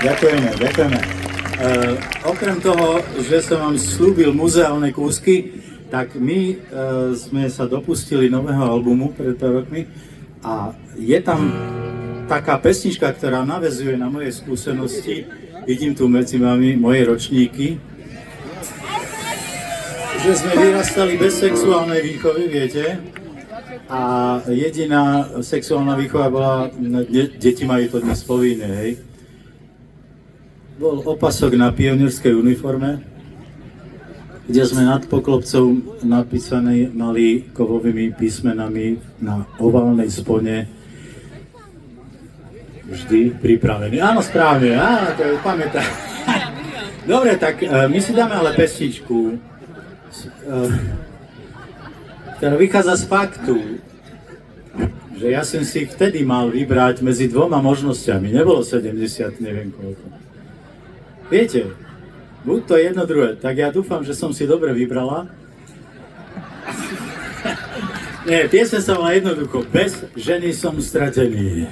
Ďakujeme, ďakujeme. Okrem toho, že som vám slúbil muzeálne kúsky, tak my sme sa dopustili nového albumu pred pár rokmi a je tam taká pesnička, ktorá naväzuje na moje skúsenosti. Vidím tu medzi vami moje ročníky, že sme vyrastali bez sexuálnej výchovy, viete? A jediná sexuálna výchova bola, deti majú to dnes povinné, hej? Bol opasok na pionierskej uniforme, kde sme nad poklopcov napísané mali kovovými písmenami na oválnej spone vždy pripravený. Áno, správne, áno, to je pamätám. Dobre, tak my si dáme ale pesničku, ktorá vychádza z faktu, že ja som si vtedy mal vybrať medzi dvoma možnosťami. Nebolo 70, neviem koľko. Viete, buď to jedno druhé, tak ja dúfam, že som si dobre vybrala. Nie, piesň sa volá jednoducho, bez ženy som stratený.